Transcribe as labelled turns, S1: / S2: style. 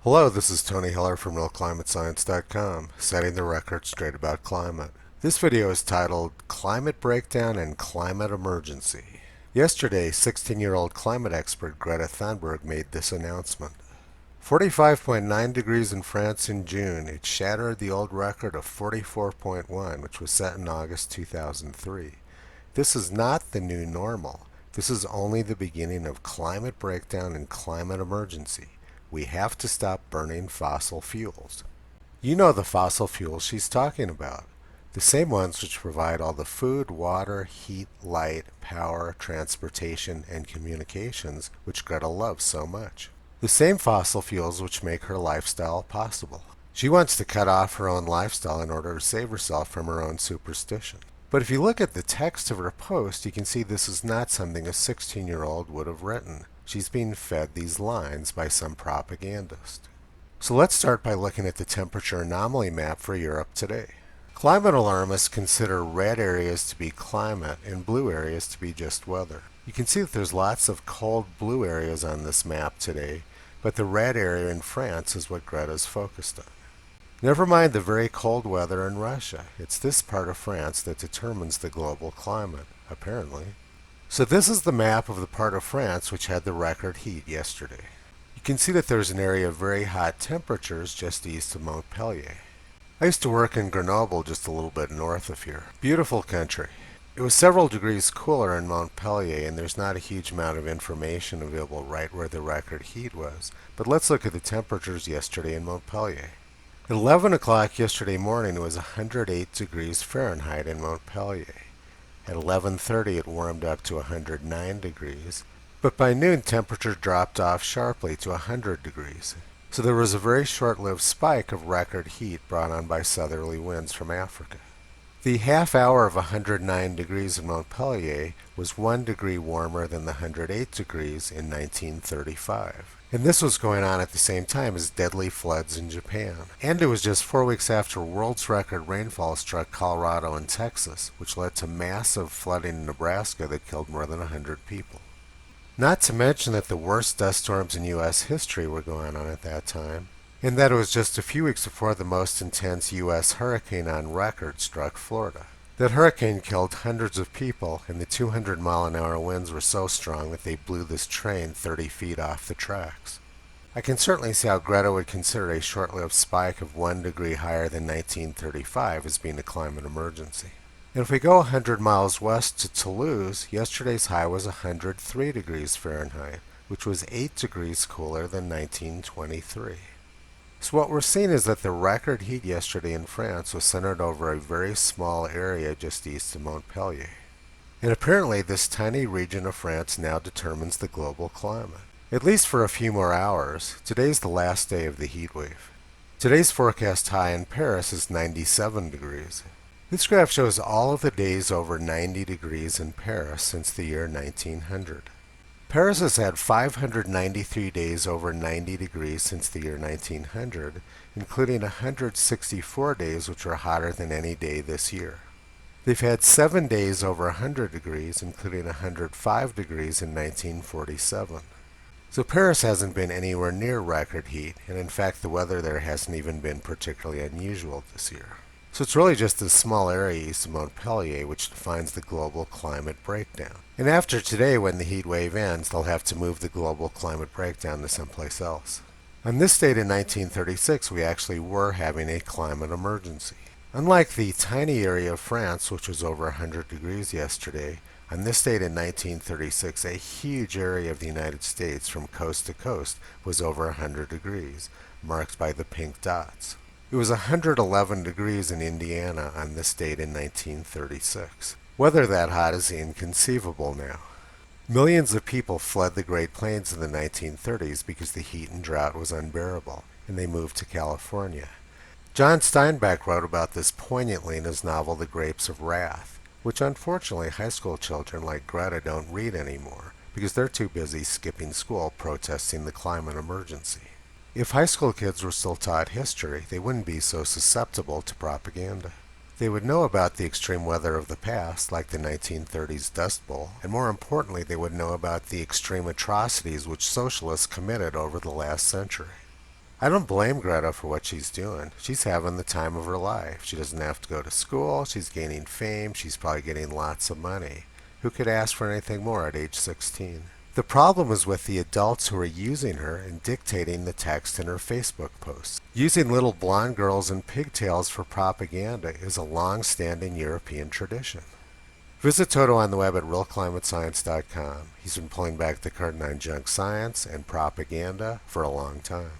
S1: Hello, this is Tony Heller from RealClimateScience.com, setting the record straight about climate. This video is titled Climate Breakdown and Climate Emergency. Yesterday, 16-year-old climate expert Greta Thunberg made this announcement. 45.9 degrees in France in June. It shattered the old record of 44.1, which was set in August 2003. This is not the new normal. This is only the beginning of climate breakdown and climate emergency. We have to stop burning fossil fuels. You know the fossil fuels she's talking about. The same ones which provide all the food, water, heat, light, power, transportation, and communications which Greta loves so much. The same fossil fuels which make her lifestyle possible. She wants to cut off her own lifestyle in order to save herself from her own superstition. But if you look at the text of her post, you can see this is not something a 16-year-old would have written. She's being fed these lines by some propagandist. So let's start by looking at the temperature anomaly map for Europe today. Climate alarmists consider red areas to be climate and blue areas to be just weather. You can see that there's lots of cold blue areas on this map today, but the red area in France is what Greta's focused on. Never mind the very cold weather in Russia. It's this part of France that determines the global climate, apparently. So this is the map of the part of France which had the record heat yesterday. You can see that there's an area of very hot temperatures just east of Montpellier. I used to work in Grenoble, just a little bit north of here. Beautiful country. It was several degrees cooler in Montpellier, and there's not a huge amount of information available right where the record heat was. But let's look at the temperatures yesterday in Montpellier. At 11 o'clock yesterday morning, it was 108 degrees Fahrenheit in Montpellier. At 11:30 it warmed up to 109 degrees, but by noon temperature dropped off sharply to 100 degrees. So there was a very short-lived spike of record heat brought on by southerly winds from Africa. The half hour of 109 degrees in Montpellier was 1 degree warmer than the 108 degrees in 1935. And this was going on at the same time as deadly floods in Japan. And it was just 4 weeks after world's record rainfall struck Colorado and Texas, which led to massive flooding in Nebraska that killed more than 100 people. Not to mention that the worst dust storms in U.S. history were going on at that time, and that it was just a few weeks before the most intense U.S. hurricane on record struck Florida. That hurricane killed hundreds of people, and the 200-mile-an-hour winds were so strong that they blew this train 30 feet off the tracks. I can certainly see how Greta would consider a short-lived spike of 1 degree higher than 1935 as being a climate emergency. And if we go 100 miles west to Toulouse, yesterday's high was 103 degrees Fahrenheit, which was 8 degrees cooler than 1923. So what we're seeing is that the record heat yesterday in France was centered over a very small area just east of Montpellier. And apparently this tiny region of France now determines the global climate. At least for a few more hours. Today's the last day of the heat wave. Today's forecast high in Paris is 97 degrees. This graph shows all of the days over 90 degrees in Paris since the year 1900. Paris has had 593 days over 90 degrees since the year 1900, including 164 days which were hotter than any day this year. They've had 7 days over 100 degrees, including 105 degrees in 1947. So Paris hasn't been anywhere near record heat, and in fact the weather there hasn't even been particularly unusual this year. So it's really just this small area east of Montpellier which defines the global climate breakdown. And after today, when the heat wave ends, they'll have to move the global climate breakdown to someplace else. On this date in 1936, we actually were having a climate emergency. Unlike the tiny area of France, which was over 100 degrees yesterday, on this date in 1936, a huge area of the United States from coast to coast was over 100 degrees, marked by the pink dots. It was 111 degrees in Indiana on this date in 1936. Weather that hot is inconceivable now. Millions of people fled the Great Plains in the 1930s because the heat and drought was unbearable, and they moved to California. John Steinbeck wrote about this poignantly in his novel The Grapes of Wrath, which unfortunately high school children like Greta don't read anymore because they're too busy skipping school protesting the climate emergency. If high school kids were still taught history, they wouldn't be so susceptible to propaganda. They would know about the extreme weather of the past, like the 1930s Dust Bowl, and more importantly, they would know about the extreme atrocities which socialists committed over the last century. I don't blame Greta for what she's doing. She's having the time of her life. She doesn't have to go to school. She's gaining fame. She's probably getting lots of money. Who could ask for anything more at age 16? The problem is with the adults who are using her and dictating the text in her Facebook posts. Using little blonde girls in pigtails for propaganda is a long-standing European tradition. Visit Toto on the web at realclimatescience.com. He's been pulling back the curtain on junk science and propaganda for a long time.